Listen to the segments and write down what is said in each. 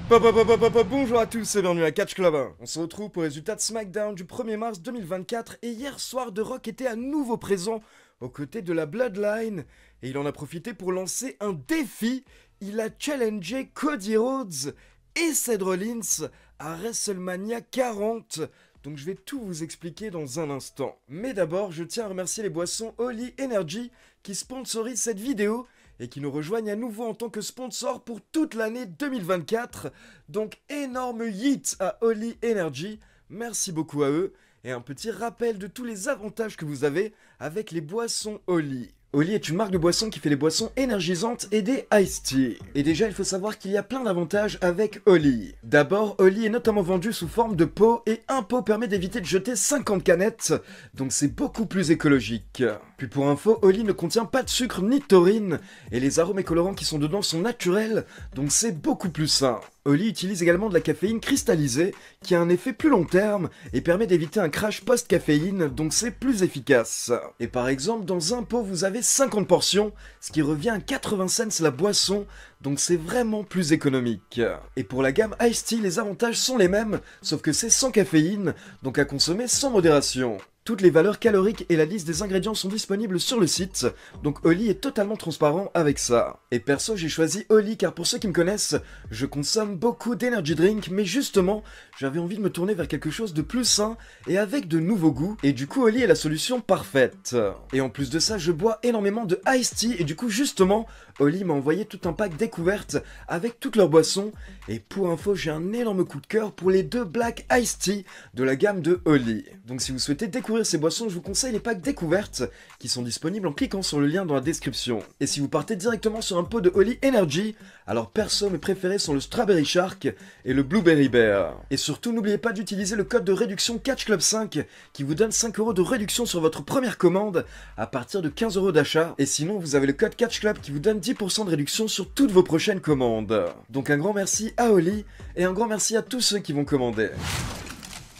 Bonjour à tous et bienvenue à Catch Club 1. On se retrouve pour les résultats de SmackDown du 1er mars 2024 et hier soir The Rock était à nouveau présent aux côtés de la Bloodline et il en a profité pour lancer un défi. Il a challengé Cody Rhodes et Seth Rollins à WrestleMania 40. Donc je vais tout vous expliquer dans un instant. Mais d'abord, je tiens à remercier les boissons Holy Energy qui sponsorisent cette vidéo et qui nous rejoignent à nouveau en tant que sponsor pour toute l'année 2024. Donc énorme hit à Holy Energy, merci beaucoup à eux. Et un petit rappel de tous les avantages que vous avez avec les boissons Holy. Holy est une marque de boissons qui fait des boissons énergisantes et des iced tea. Et déjà, il faut savoir qu'il y a plein d'avantages avec Holy. D'abord, Holy est notamment vendu sous forme de pot et un pot permet d'éviter de jeter 50 canettes, donc c'est beaucoup plus écologique. Puis pour info, Holy ne contient pas de sucre ni de taurine et les arômes et colorants qui sont dedans sont naturels, donc c'est beaucoup plus sain. Holy utilise également de la caféine cristallisée qui a un effet plus long terme et permet d'éviter un crash post-caféine, donc c'est plus efficace. Et par exemple, dans un pot, vous avez 50 portions, ce qui revient à 80 cents la boisson, donc c'est vraiment plus économique. Et pour la gamme Iced Tea, les avantages sont les mêmes, sauf que c'est sans caféine, donc à consommer sans modération. Toutes les valeurs caloriques et la liste des ingrédients sont disponibles sur le site, donc Holy est totalement transparent avec ça. Et perso, j'ai choisi Holy car pour ceux qui me connaissent, je consomme beaucoup d'energy drink, mais justement, j'avais envie de me tourner vers quelque chose de plus sain et avec de nouveaux goûts, et du coup Holy est la solution parfaite. Et en plus de ça, je bois énormément de iced tea, et du coup justement, Holy m'a envoyé tout un pack découverte avec toutes leurs boissons, et pour info, j'ai un énorme coup de cœur pour les deux Black Iced Tea de la gamme de Holy. Donc si vous souhaitez découvrir ces boissons, je vous conseille les packs découvertes qui sont disponibles en cliquant sur le lien dans la description. Et si vous partez directement sur un pot de Holy Energy, alors perso mes préférés sont le Strawberry Shark et le Blueberry Bear. Et surtout n'oubliez pas d'utiliser le code de réduction Catch Club 5 qui vous donne 5 € de réduction sur votre première commande à partir de 15 € d'achat. Et sinon vous avez le code Catch Club qui vous donne 10% de réduction sur toutes vos prochaines commandes. Donc un grand merci à Holy et un grand merci à tous ceux qui vont commander.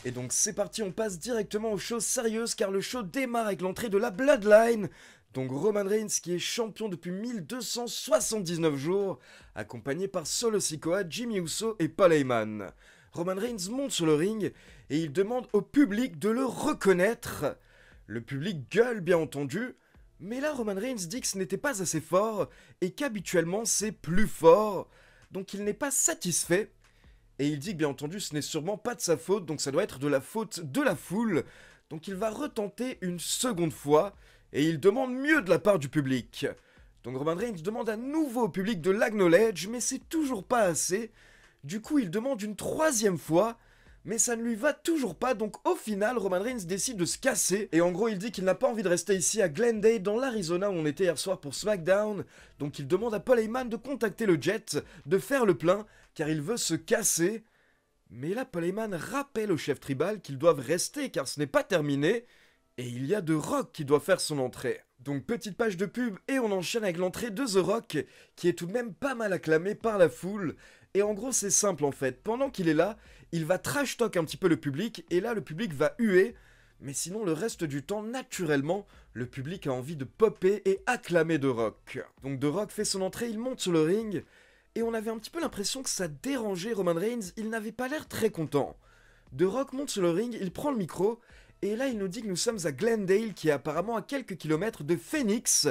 Et donc c'est parti, on passe directement aux choses sérieuses car le show démarre avec l'entrée de la Bloodline. Donc Roman Reigns qui est champion depuis 1279 jours, accompagné par Solo Sikoa, Jimmy Uso et Paul Heyman. Roman Reigns monte sur le ring et il demande au public de le reconnaître. Le public gueule bien entendu, mais là Roman Reigns dit que ce n'était pas assez fort et qu'habituellement c'est plus fort, donc il n'est pas satisfait. Et il dit que bien entendu ce n'est sûrement pas de sa faute, donc ça doit être de la faute de la foule. Donc il va retenter une seconde fois, et il demande mieux de la part du public. Donc Roman Reigns demande à nouveau au public de l'acknowledge, mais c'est toujours pas assez. Du coup il demande une troisième fois, mais ça ne lui va toujours pas, donc au final Roman Reigns décide de se casser. Et en gros il dit qu'il n'a pas envie de rester ici à Glendale dans l'Arizona où on était hier soir pour SmackDown. Donc il demande à Paul Heyman de contacter le Jet, de faire le plein, car il veut se casser. Mais là, Paul Heyman rappelle au chef tribal qu'ils doivent rester car ce n'est pas terminé. Et il y a The Rock qui doit faire son entrée. Donc petite page de pub et on enchaîne avec l'entrée de The Rock qui est tout de même pas mal acclamé par la foule. Et en gros c'est simple en fait, pendant qu'il est là, il va trash talk un petit peu le public et là le public va huer. Mais sinon le reste du temps, naturellement, le public a envie de popper et acclamer The Rock. Donc The Rock fait son entrée, il monte sur le ring. Et on avait un petit peu l'impression que ça dérangeait Roman Reigns, il n'avait pas l'air très content. The Rock monte sur le ring, il prend le micro, et là il nous dit que nous sommes à Glendale, qui est apparemment à quelques kilomètres de Phoenix,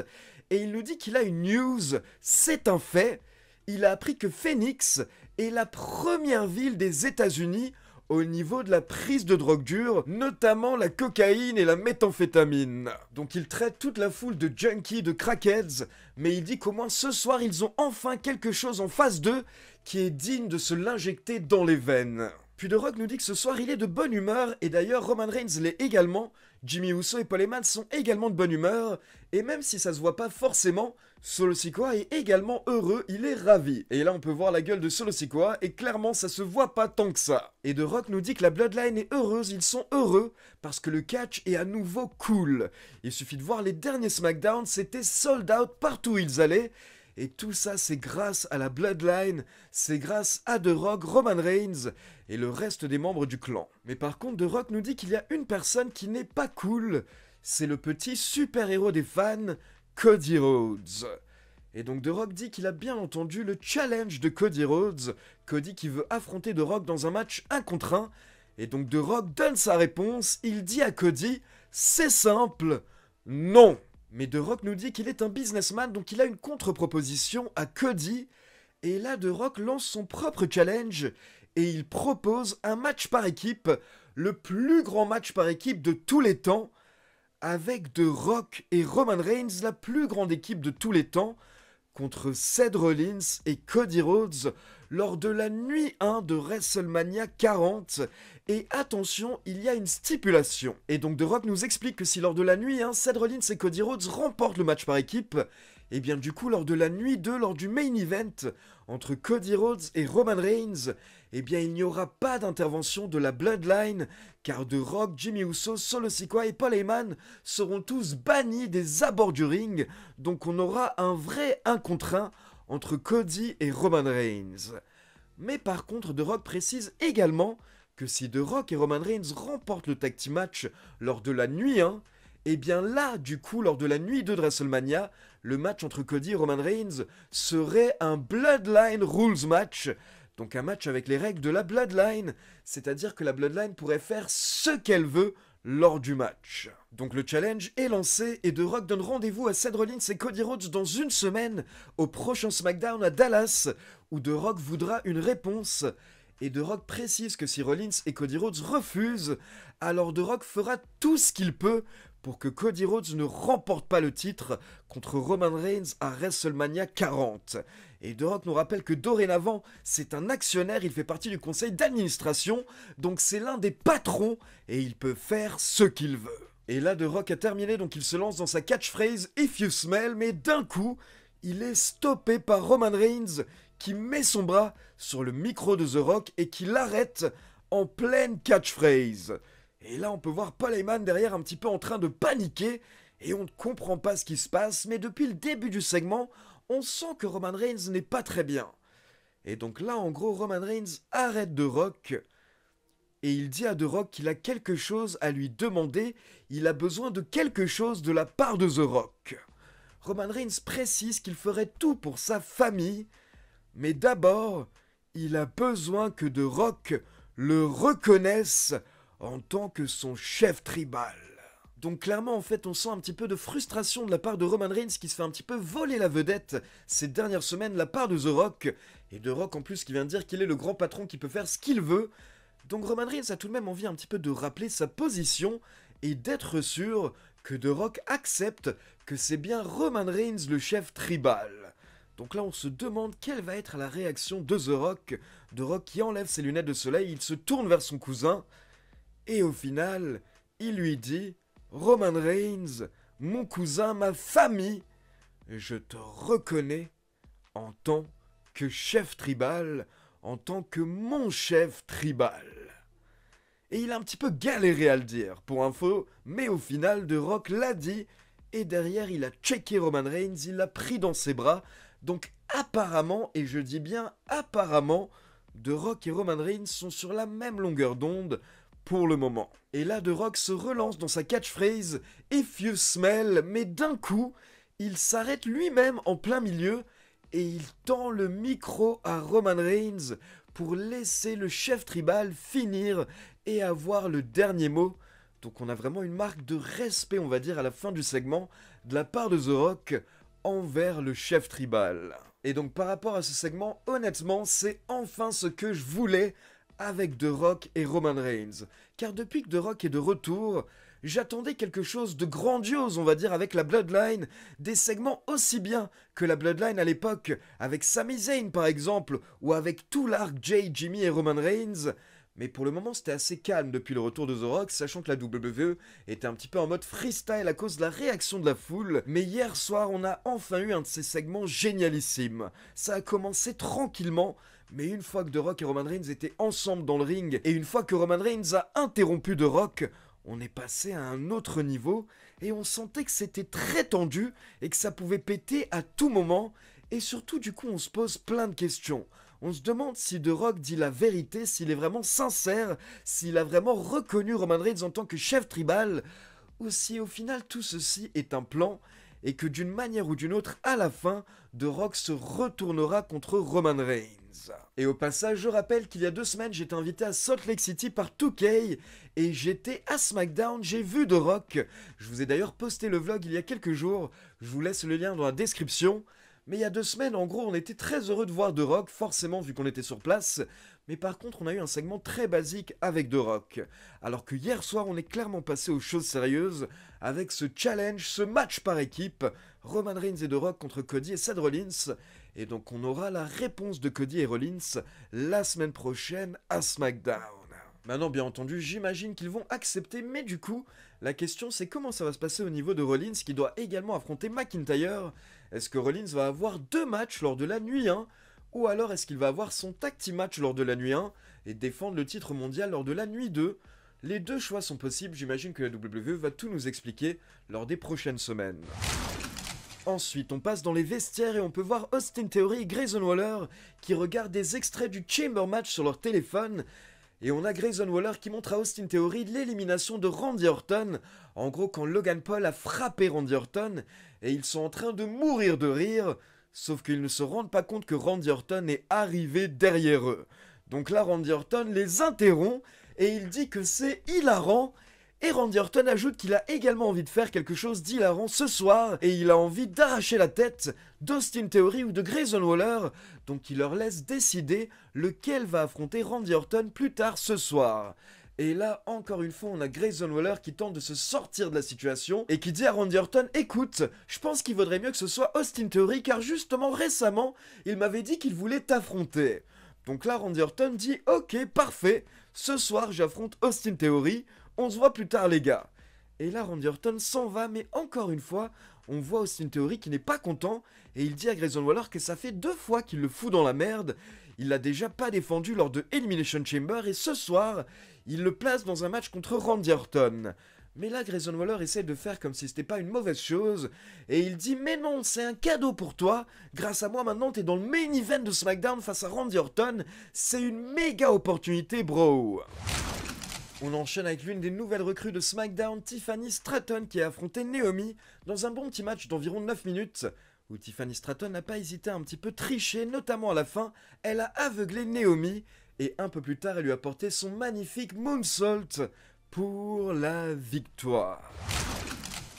et il nous dit qu'il a une news, c'est un fait, il a appris que Phoenix est la première ville des États-Unis au niveau de la prise de drogue dure, notamment la cocaïne et la méthamphétamine. Donc il traite toute la foule de junkies, de crackheads, mais il dit qu'au moins ce soir ils ont enfin quelque chose en face d'eux qui est digne de se l'injecter dans les veines. Puis The Rock nous dit que ce soir il est de bonne humeur, et d'ailleurs Roman Reigns l'est également, Jimmy Uso et Paul Heyman sont également de bonne humeur, et même si ça se voit pas forcément, Solo Sikoa est également heureux, il est ravi. Et là on peut voir la gueule de Solo Sikoa, et clairement ça se voit pas tant que ça. Et The Rock nous dit que la Bloodline est heureuse, ils sont heureux, parce que le catch est à nouveau cool. Il suffit de voir les derniers SmackDown, c'était sold out partout où ils allaient, et tout ça c'est grâce à la Bloodline, c'est grâce à The Rock, Roman Reigns et le reste des membres du clan. Mais par contre The Rock nous dit qu'il y a une personne qui n'est pas cool, c'est le petit super-héros des fans, Cody Rhodes. Et donc The Rock dit qu'il a bien entendu le challenge de Cody Rhodes, Cody qui veut affronter The Rock dans un match 1 contre 1. Et donc The Rock donne sa réponse, il dit à Cody, c'est simple, non. Mais The Rock nous dit qu'il est un businessman, donc il a une contre-proposition à Cody. Et là The Rock lance son propre challenge, et il propose un match par équipe, le plus grand match par équipe de tous les temps, avec The Rock et Roman Reigns, la plus grande équipe de tous les temps, contre Seth Rollins et Cody Rhodes lors de la nuit 1 de WrestleMania 40. Et attention, il y a une stipulation. Et donc The Rock nous explique que si lors de la nuit 1, Seth Rollins et Cody Rhodes remportent le match par équipe, et bien du coup lors de la nuit 2, lors du main event entre Cody Rhodes et Roman Reigns, eh bien il n'y aura pas d'intervention de la Bloodline, car The Rock, Jimmy Uso, Solo Sikoa et Paul Heyman seront tous bannis des abords du ring, donc on aura un vrai 1 contre 1 entre Cody et Roman Reigns. Mais par contre, The Rock précise également que si The Rock et Roman Reigns remportent le tag team match lors de la nuit 1, et bien là, du coup, lors de la nuit 2 de WrestleMania, le match entre Cody et Roman Reigns serait un Bloodline Rules match, donc un match avec les règles de la Bloodline, c'est-à-dire que la Bloodline pourrait faire ce qu'elle veut lors du match. Donc le challenge est lancé et The Rock donne rendez-vous à Seth Rollins et Cody Rhodes dans une semaine au prochain SmackDown à Dallas, où The Rock voudra une réponse. Et The Rock précise que si Rollins et Cody Rhodes refusent, alors The Rock fera tout ce qu'il peut pour que Cody Rhodes ne remporte pas le titre contre Roman Reigns à WrestleMania 40. Et The Rock nous rappelle que dorénavant, c'est un actionnaire, il fait partie du conseil d'administration, donc c'est l'un des patrons et il peut faire ce qu'il veut. Et là, The Rock a terminé, donc il se lance dans sa catchphrase « If you smell », mais d'un coup, il est stoppé par Roman Reigns qui met son bras sur le micro de The Rock et qui l'arrête en pleine catchphrase. Et là, on peut voir Paul Heyman derrière un petit peu en train de paniquer et on ne comprend pas ce qui se passe, mais depuis le début du segment, on sent que Roman Reigns n'est pas très bien. Et donc là, en gros, Roman Reigns arrête The Rock et il dit à The Rock qu'il a quelque chose à lui demander, il a besoin de quelque chose de la part de The Rock. Roman Reigns précise qu'il ferait tout pour sa famille, mais d'abord, il a besoin que The Rock le reconnaisse en tant que son chef tribal. Donc clairement, en fait, on sent un petit peu de frustration de la part de Roman Reigns qui se fait un petit peu voler la vedette ces dernières semaines de la part de The Rock. Et The Rock en plus qui vient de dire qu'il est le grand patron qui peut faire ce qu'il veut. Donc Roman Reigns a tout de même envie un petit peu de rappeler sa position et d'être sûr que The Rock accepte que c'est bien Roman Reigns le chef tribal. Donc là, on se demande quelle va être la réaction de The Rock. The Rock qui enlève ses lunettes de soleil, il se tourne vers son cousin. Et au final, il lui dit « Roman Reigns, mon cousin, ma famille, je te reconnais en tant que chef tribal, en tant que mon chef tribal. » Et il a un petit peu galéré à le dire, pour info, mais au final, The Rock l'a dit, et derrière, il a checké Roman Reigns, il l'a pris dans ses bras. Donc apparemment, et je dis bien apparemment, The Rock et Roman Reigns sont sur la même longueur d'onde, pour le moment. Et là, The Rock se relance dans sa catchphrase « If you smell », mais d'un coup, il s'arrête lui-même en plein milieu et il tend le micro à Roman Reigns pour laisser le chef tribal finir et avoir le dernier mot. Donc on a vraiment une marque de respect, on va dire, à la fin du segment, de la part de The Rock envers le chef tribal. Et donc par rapport à ce segment, honnêtement, c'est enfin ce que je voulais avec The Rock et Roman Reigns. Car depuis que The Rock est de retour, j'attendais quelque chose de grandiose, on va dire, avec la Bloodline, des segments aussi bien que la Bloodline à l'époque, avec Sami Zayn par exemple, ou avec tout l'arc Jay, Jimmy et Roman Reigns. Mais pour le moment, c'était assez calme depuis le retour de The Rock, sachant que la WWE était un petit peu en mode freestyle à cause de la réaction de la foule. Mais hier soir, on a enfin eu un de ces segments génialissimes. Ça a commencé tranquillement, mais une fois que The Rock et Roman Reigns étaient ensemble dans le ring, et une fois que Roman Reigns a interrompu The Rock, on est passé à un autre niveau, et on sentait que c'était très tendu, et que ça pouvait péter à tout moment, et surtout du coup on se pose plein de questions. On se demande si The Rock dit la vérité, s'il est vraiment sincère, s'il a vraiment reconnu Roman Reigns en tant que chef tribal, ou si au final tout ceci est un plan, et que d'une manière ou d'une autre, à la fin, The Rock se retournera contre Roman Reigns. Et au passage, je rappelle qu'il y a 2 semaines, j'étais invité à Salt Lake City par 2K, et j'étais à SmackDown, j'ai vu The Rock. Je vous ai d'ailleurs posté le vlog il y a quelques jours, je vous laisse le lien dans la description. Mais il y a 2 semaines, en gros, on était très heureux de voir The Rock, forcément vu qu'on était sur place. Mais par contre, on a eu un segment très basique avec The Rock. Alors que hier soir, on est clairement passé aux choses sérieuses avec ce challenge, ce match par équipe, Roman Reigns et The Rock contre Cody et Seth Rollins. Et donc on aura la réponse de Cody et Rollins la semaine prochaine à SmackDown. Maintenant, bien entendu, j'imagine qu'ils vont accepter, mais du coup, la question c'est comment ça va se passer au niveau de Rollins qui doit également affronter McIntyre. Est-ce que Rollins va avoir 2 matchs lors de la nuit 1 ou alors est-ce qu'il va avoir son tag team match lors de la nuit 1 et défendre le titre mondial lors de la nuit 2? Les 2 choix sont possibles, j'imagine que la WWE va tout nous expliquer lors des prochaines semaines. Ensuite, on passe dans les vestiaires et on peut voir Austin Theory et Grayson Waller qui regardent des extraits du Chamber Match sur leur téléphone. Et on a Grayson Waller qui montre à Austin Theory l'élimination de Randy Orton. En gros, quand Logan Paul a frappé Randy Orton, et ils sont en train de mourir de rire, sauf qu'ils ne se rendent pas compte que Randy Orton est arrivé derrière eux. Donc là, Randy Orton les interrompt, et il dit que c'est hilarant. Et Randy Orton ajoute qu'il a également envie de faire quelque chose d'hilarant ce soir, et il a envie d'arracher la tête d'Austin Theory ou de Grayson Waller, donc il leur laisse décider lequel va affronter Randy Orton plus tard ce soir. Et là, encore une fois, on a Grayson Waller qui tente de se sortir de la situation et qui dit à Randy Orton, écoute, je pense qu'il vaudrait mieux que ce soit Austin Theory car justement récemment, il m'avait dit qu'il voulait t'affronter. Donc là, Randy Orton dit, ok, parfait, ce soir j'affronte Austin Theory, on se voit plus tard les gars. Et là, Randy Orton s'en va, mais encore une fois, on voit Austin Theory qui n'est pas content, et il dit à Grayson Waller que ça fait 2 fois qu'il le fout dans la merde. Il l'a déjà pas défendu lors de Elimination Chamber, et ce soir, il le place dans un match contre Randy Orton. Mais là, Grayson Waller essaie de faire comme si c'était pas une mauvaise chose, et il dit « Mais non, c'est un cadeau pour toi, grâce à moi maintenant t'es dans le main event de SmackDown face à Randy Orton, c'est une méga opportunité bro !» On enchaîne avec l'une des nouvelles recrues de SmackDown, Tiffany Stratton, qui a affronté Naomi dans un bon petit match d'environ 9 minutes, où Tiffany Stratton n'a pas hésité à un petit peu tricher, notamment à la fin, elle a aveuglé Naomi, et un peu plus tard, elle lui a porté son magnifique moonsault pour la victoire.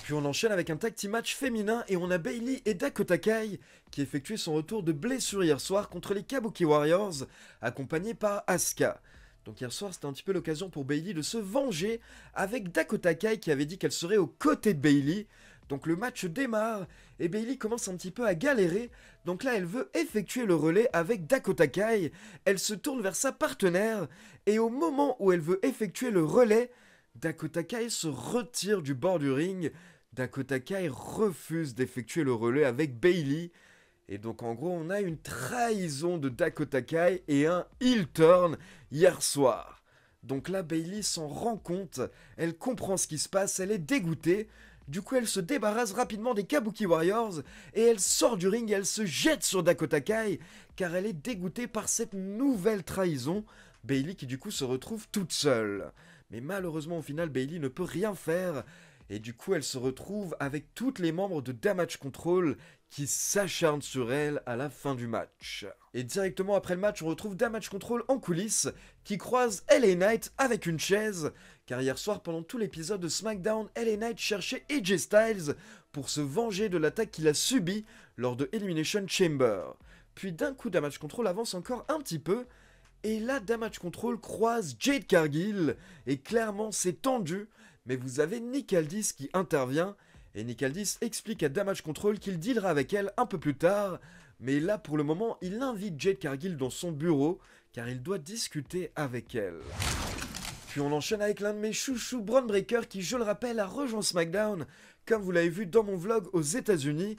Puis on enchaîne avec un tag team match féminin, et on a Bayley et Dakota Kai, qui effectuaient son retour de blessure hier soir contre les Kabuki Warriors, accompagnés par Asuka. Donc hier soir, c'était un petit peu l'occasion pour Bayley de se venger avec Dakota Kai qui avait dit qu'elle serait aux côtés de Bayley. Donc le match démarre et Bayley commence un petit peu à galérer. Donc là, elle veut effectuer le relais avec Dakota Kai. Elle se tourne vers sa partenaire et au moment où elle veut effectuer le relais, Dakota Kai se retire du bord du ring. Dakota Kai refuse d'effectuer le relais avec Bayley. Et donc en gros on a une trahison de Dakota Kai et un heel turn hier soir. Donc là Bayley s'en rend compte, elle comprend ce qui se passe, elle est dégoûtée. Du coup elle se débarrasse rapidement des Kabuki Warriors et elle sort du ring et elle se jette sur Dakota Kai car elle est dégoûtée par cette nouvelle trahison. Bayley qui du coup se retrouve toute seule. Mais malheureusement au final Bayley ne peut rien faire. Et du coup, elle se retrouve avec tous les membres de Damage Control qui s'acharnent sur elle à la fin du match. Et directement après le match, on retrouve Damage Control en coulisses qui croise LA Knight avec une chaise. Car hier soir, pendant tout l'épisode de SmackDown, LA Knight cherchait AJ Styles pour se venger de l'attaque qu'il a subie lors de Elimination Chamber. Puis d'un coup, Damage Control avance encore un petit peu. Et là, Damage Control croise Jade Cargill. Et clairement, c'est tendu. Mais vous avez Nick Aldis qui intervient, et Nick Aldis explique à Damage Control qu'il dealera avec elle un peu plus tard, mais là pour le moment il invite Jade Cargill dans son bureau, car il doit discuter avec elle. Puis on enchaîne avec l'un de mes chouchous, Bron Breakker, qui je le rappelle a rejoint SmackDown, comme vous l'avez vu dans mon vlog aux États-Unis.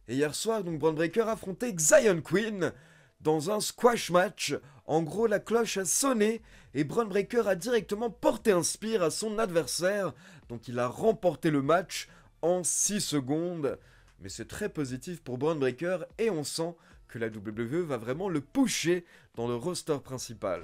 Et hier soir donc Bron Breakker affrontait Zion Queen dans un squash match. En gros, la cloche a sonné et Bron Breakker a directement porté un spear à son adversaire. Donc il a remporté le match en 6 secondes. Mais c'est très positif pour Bron Breakker et on sent que la WWE va vraiment le pusher dans le roster principal.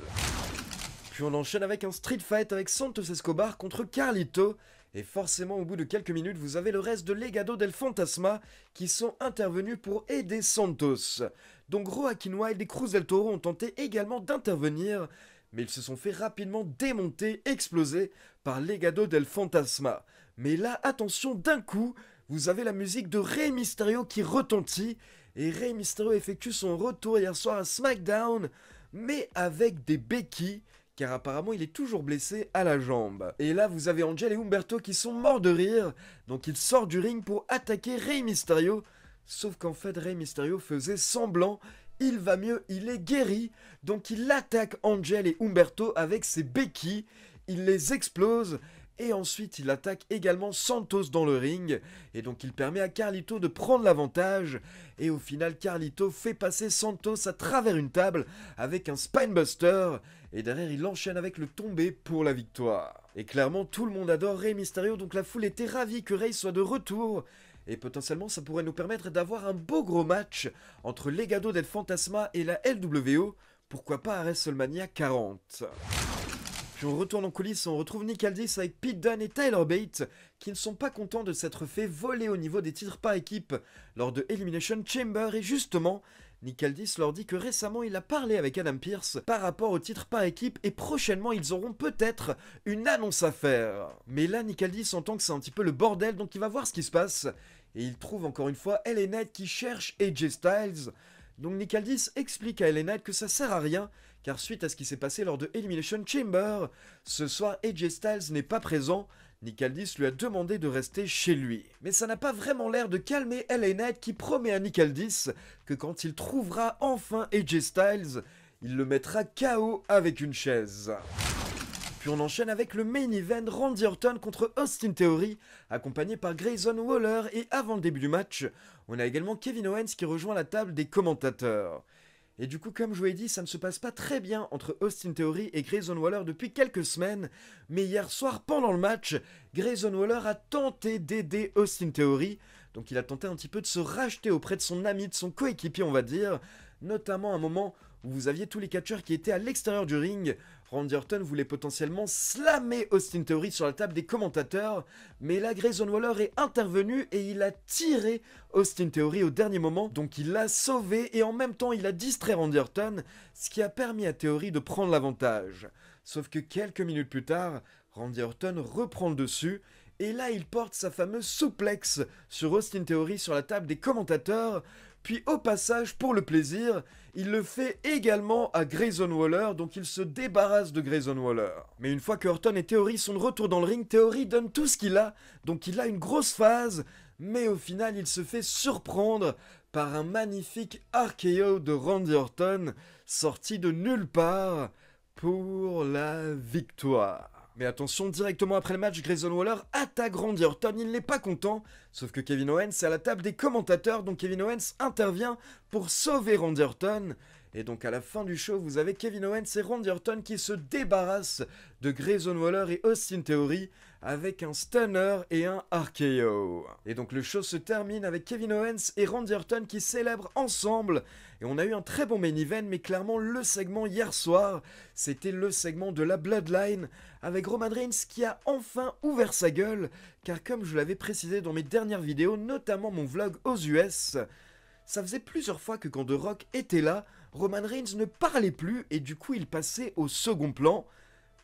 Puis on enchaîne avec un street fight avec Santos Escobar contre Carlito. Et forcément, au bout de quelques minutes, vous avez le reste de Legado del Fantasma qui sont intervenus pour aider Santos. Donc Joaquin Wilde et Cruz del Toro ont tenté également d'intervenir, mais ils se sont fait rapidement démonter, exploser par Legado del Fantasma. Mais là, attention, d'un coup, vous avez la musique de Rey Mysterio qui retentit, et Rey Mysterio effectue son retour hier soir à SmackDown, mais avec des béquilles, car apparemment il est toujours blessé à la jambe. Et là vous avez Angel et Humberto qui sont morts de rire, donc il sort du ring pour attaquer Rey Mysterio, sauf qu'en fait Rey Mysterio faisait semblant, il va mieux, il est guéri, donc il attaque Angel et Humberto avec ses béquilles, il les explose, et ensuite il attaque également Santos dans le ring, et donc il permet à Carlito de prendre l'avantage, et au final Carlito fait passer Santos à travers une table avec un Spinebuster, et derrière il enchaîne avec le tombé pour la victoire. Et clairement tout le monde adore Rey Mysterio, donc la foule était ravie que Rey soit de retour, et potentiellement ça pourrait nous permettre d'avoir un beau gros match entre Legado del Fantasma et la LWO, pourquoi pas à WrestleMania 40. Puis on retourne en coulisses et on retrouve Nick Aldis avec Pete Dunne et Tyler Bate qui ne sont pas contents de s'être fait voler au niveau des titres par équipe lors de Elimination Chamber, et justement Nick Aldis leur dit que récemment il a parlé avec Adam Pearce par rapport aux titres par équipe et prochainement ils auront peut-être une annonce à faire. Mais là Nick Aldis entend que c'est un petit peu le bordel, donc il va voir ce qui se passe et il trouve encore une fois LA Knight qui cherche AJ Styles. Donc Nick Aldis explique à LA Knight que ça sert à rien, car suite à ce qui s'est passé lors de Elimination Chamber, ce soir AJ Styles n'est pas présent, Nick Aldis lui a demandé de rester chez lui. Mais ça n'a pas vraiment l'air de calmer LA Knight qui promet à Nick Aldis que quand il trouvera enfin AJ Styles, il le mettra KO avec une chaise. Puis on enchaîne avec le main event, Randy Orton contre Austin Theory, accompagné par Grayson Waller, et avant le début du match, on a également Kevin Owens qui rejoint la table des commentateurs. Et du coup, comme je vous l'ai dit, ça ne se passe pas très bien entre Austin Theory et Grayson Waller depuis quelques semaines, mais hier soir, pendant le match, Grayson Waller a tenté d'aider Austin Theory, donc il a tenté un petit peu de se racheter auprès de son ami, de son coéquipier on va dire, notamment à un moment où vous aviez tous les catcheurs qui étaient à l'extérieur du ring. Randy Orton voulait potentiellement slammer Austin Theory sur la table des commentateurs, mais là Grayson Waller est intervenu et il a tiré Austin Theory au dernier moment, donc il l'a sauvé et en même temps il a distrait Randy Orton, ce qui a permis à Theory de prendre l'avantage. Sauf que quelques minutes plus tard, Randy Orton reprend le dessus, et là il porte sa fameuse souplex sur Austin Theory sur la table des commentateurs, puis au passage, pour le plaisir, il le fait également à Grayson Waller, donc il se débarrasse de Grayson Waller. Mais une fois que Orton et Theory sont de retour dans le ring, Theory donne tout ce qu'il a, donc il a une grosse phase, mais au final il se fait surprendre par un magnifique RKO de Randy Orton, sorti de nulle part, pour la victoire. Mais attention, directement après le match, Grayson Waller attaque Randy Orton, il n'est pas content, sauf que Kevin Owens est à la table des commentateurs, donc Kevin Owens intervient pour sauver Randy Orton. Et donc à la fin du show, vous avez Kevin Owens et Randy Orton qui se débarrassent de Grayson Waller et Austin Theory avec un stunner et un RKO. Et donc le show se termine avec Kevin Owens et Randy Orton qui célèbrent ensemble. Et on a eu un très bon main event, mais clairement le segment hier soir, c'était le segment de la Bloodline avec Roman Reigns qui a enfin ouvert sa gueule, car comme je l'avais précisé dans mes dernières vidéos, notamment mon vlog aux US, ça faisait plusieurs fois que quand The Rock était là, Roman Reigns ne parlait plus et du coup il passait au second plan.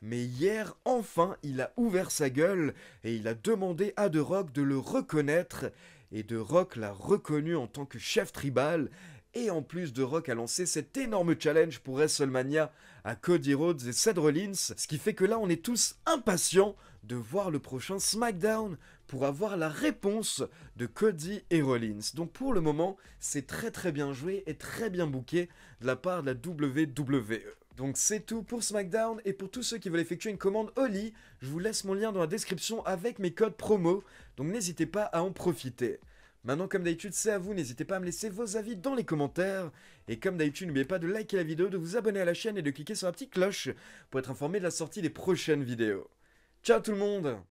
Mais hier, enfin, il a ouvert sa gueule et il a demandé à The Rock de le reconnaître. Et The Rock l'a reconnu en tant que chef tribal. Et en plus, The Rock a lancé cet énorme challenge pour WrestleMania à Cody Rhodes et Seth Rollins. Ce qui fait que là, on est tous impatients de voir le prochain SmackDown pour avoir la réponse de Cody et Rollins. Donc pour le moment, c'est très bien joué et très bien booké de la part de la WWE. Donc c'est tout pour SmackDown, et pour tous ceux qui veulent effectuer une commande Oli, je vous laisse mon lien dans la description avec mes codes promo, donc n'hésitez pas à en profiter. Maintenant comme d'habitude c'est à vous, n'hésitez pas à me laisser vos avis dans les commentaires, et comme d'habitude n'oubliez pas de liker la vidéo, de vous abonner à la chaîne et de cliquer sur la petite cloche pour être informé de la sortie des prochaines vidéos. Ciao tout le monde!